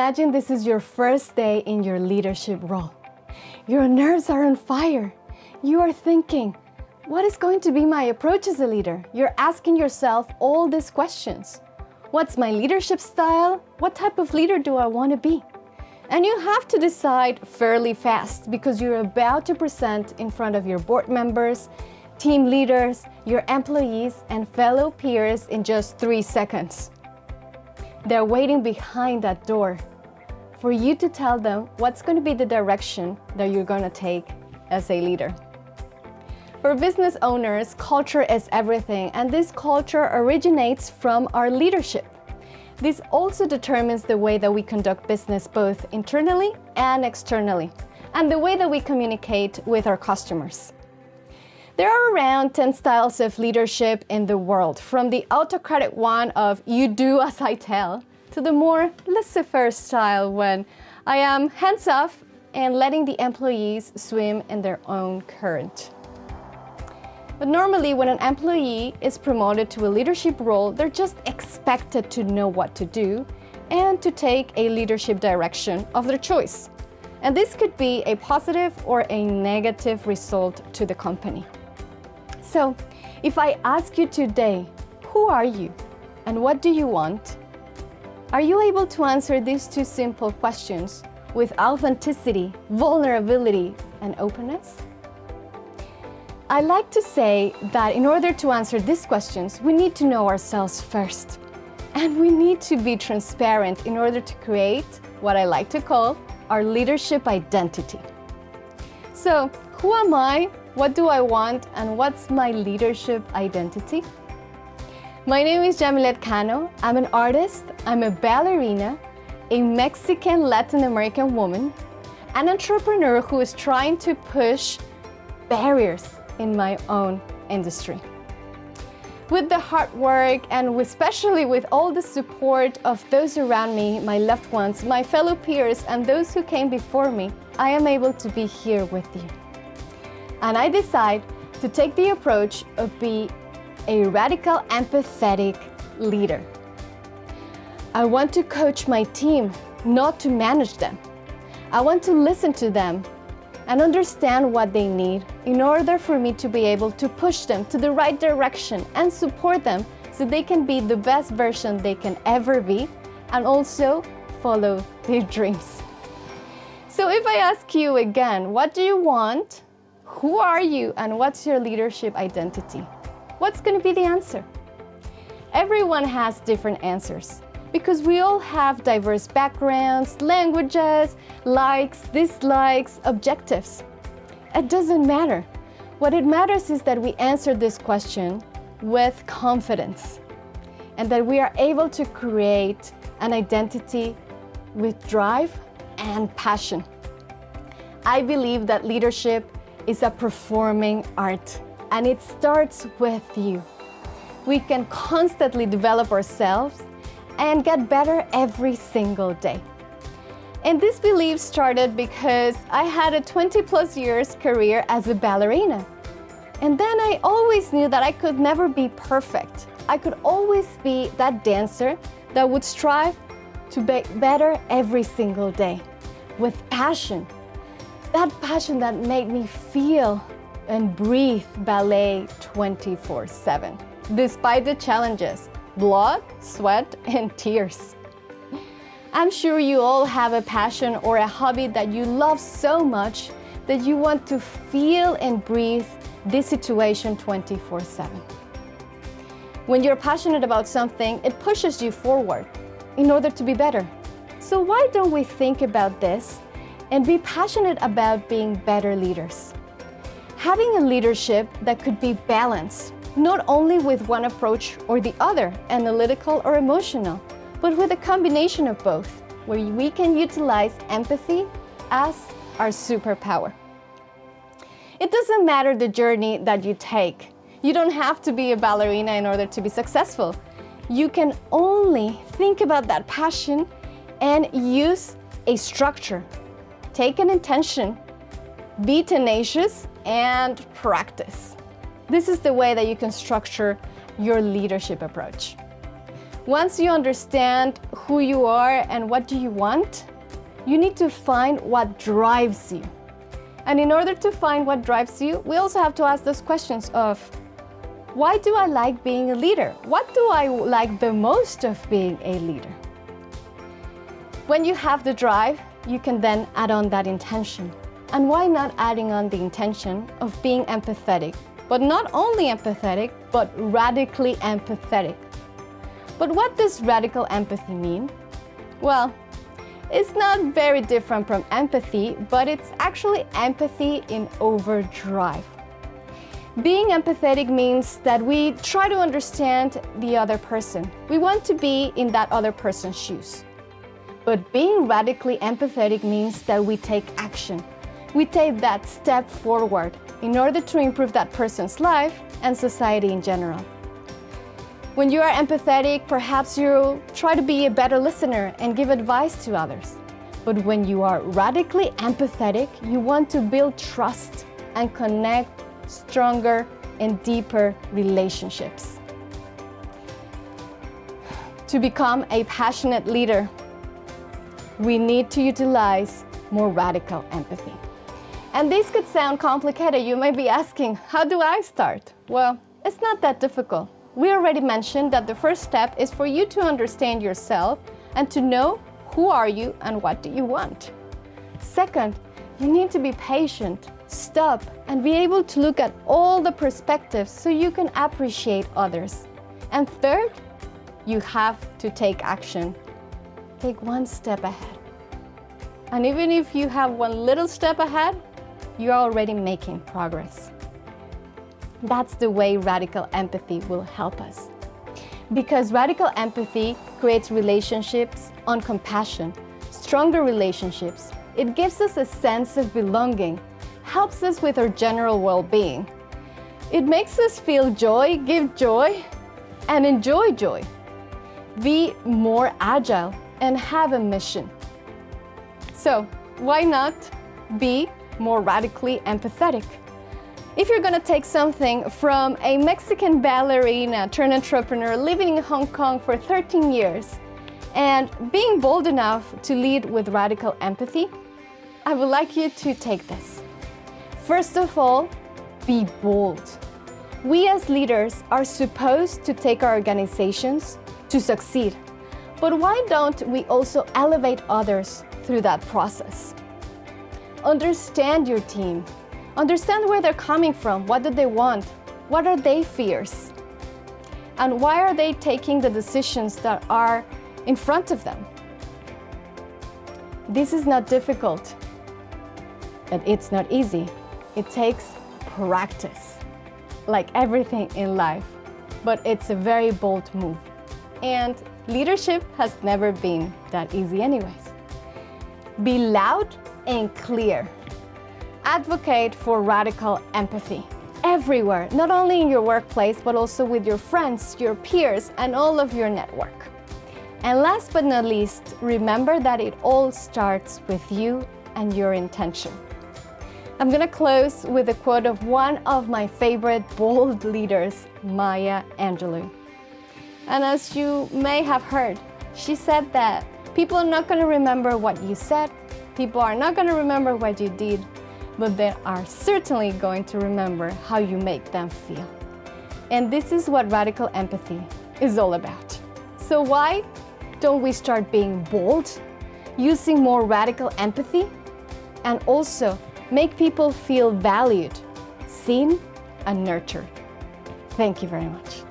Imagine this is your first day in your leadership role. Your nerves are on fire. You are thinking, what is going to be my approach as a leader? You're asking yourself all these questions. What's my leadership style? What type of leader do I want to be? And you have to decide fairly fast because you're about to present in front of your board members, team leaders, your employees, and fellow peers in just 3 seconds. They're waiting behind that door for you to tell them what's going to be the direction that you're going to take as a leader. For business owners, culture is everything, and this culture originates from our leadership. This also determines the way that we conduct business both internally and externally, and the way that we communicate with our customers. There are around 10 styles of leadership in the world, from the autocratic one of you do as I tell, to the more laissez-faire style when I am hands off and letting the employees swim in their own current. But normally when an employee is promoted to a leadership role, they're just expected to know what to do and to take a leadership direction of their choice. And this could be a positive or a negative result to the company. So, if I ask you today, who are you and what do you want? Are you able to answer these 2 simple questions with authenticity, vulnerability, and openness? I like to say that in order to answer these questions, we need to know ourselves first. And we need to be transparent in order to create what I like to call our leadership identity. So, who am I? What do I want? And what's my leadership identity? My name is Yamilet Cano. I'm an artist, I'm a ballerina, a Mexican Latin American woman, an entrepreneur who is trying to push barriers in my own industry. With the hard work and especially with all the support of those around me, my loved ones, my fellow peers, and those who came before me, I am able to be here with you. And I decide to take the approach of being a radical, empathetic leader. I want to coach my team, not to manage them. I want to listen to them and understand what they need in order for me to be able to push them to the right direction and support them so they can be the best version they can ever be and also follow their dreams. So if I ask you again, what do you want? Who are you and what's your leadership identity? What's going to be the answer? Everyone has different answers because we all have diverse backgrounds, languages, likes, dislikes, objectives. It doesn't matter. What it matters is that we answer this question with confidence and that we are able to create an identity with drive and passion. I believe that leadership is a performing art, and it starts with you. We can constantly develop ourselves and get better every single day. And this belief started because I had a 20+ years career as a ballerina. And then I always knew that I could never be perfect. I could always be that dancer that would strive to be better every single day with passion. That passion that made me feel and breathe ballet 24/7, despite the challenges, blood, sweat, and tears. I'm sure you all have a passion or a hobby that you love so much that you want to feel and breathe this situation 24/7. When you're passionate about something, it pushes you forward in order to be better. So why don't we think about this and be passionate about being better leaders? Having a leadership that could be balanced, not only with one approach or the other, analytical or emotional, but with a combination of both, where we can utilize empathy as our superpower. It doesn't matter the journey that you take. You don't have to be a ballerina in order to be successful. You can only think about that passion and use a structure. Take an intention, be tenacious, and practice. This is the way that you can structure your leadership approach. Once you understand who you are and what do you want, you need to find what drives you. And in order to find what drives you, we also have to ask those questions of, why do I like being a leader? What do I like the most of being a leader? When you have the drive, you can then add on that intention. And why not adding on the intention of being empathetic? But not only empathetic, but radically empathetic. But what does radical empathy mean? Well, it's not very different from empathy, but it's actually empathy in overdrive. Being empathetic means that we try to understand the other person. We want to be in that other person's shoes. But being radically empathetic means that we take action. We take that step forward in order to improve that person's life and society in general. When you are empathetic, perhaps you try to be a better listener and give advice to others. But when you are radically empathetic, you want to build trust and connect stronger and deeper relationships. To become a passionate leader, we need to utilize more radical empathy. And this could sound complicated. You may be asking, how do I start? Well, it's not that difficult. We already mentioned that the first step is for you to understand yourself and to know who are you and what do you want. Second, you need to be patient, stop, and be able to look at all the perspectives so you can appreciate others. And third, you have to take action. Take one step ahead. And even if you have one little step ahead, you're already making progress. That's the way radical empathy will help us. Because radical empathy creates relationships on compassion, stronger relationships. It gives us a sense of belonging, helps us with our general well-being. It makes us feel joy, give joy, and enjoy joy. Be more agile and have a mission. So, why not be more radically empathetic? If you're going to take something from a Mexican ballerina turned entrepreneur living in Hong Kong for 13 years and being bold enough to lead with radical empathy, I would like you to take this. First of all, be bold. We as leaders are supposed to take our organizations to succeed. But why don't we also elevate others through that process? Understand your team. Understand where they're coming from. What do they want? What are their fears? And why are they taking the decisions that are in front of them? This is not difficult, but it's not easy. It takes practice, like everything in life, but it's a very bold move. And leadership has never been that easy anyways. Be loud and clear. Advocate for radical empathy everywhere, not only in your workplace, but also with your friends, your peers, and all of your network. And last but not least, remember that it all starts with you and your intention. I'm going to close with a quote of one of my favorite bold leaders, Maya Angelou. And as you may have heard, she said that people are not going to remember what you said, people are not going to remember what you did, but they are certainly going to remember how you make them feel. And this is what radical empathy is all about. So why don't we start being bold, using more radical empathy, and also make people feel valued, seen, and nurtured? Thank you very much.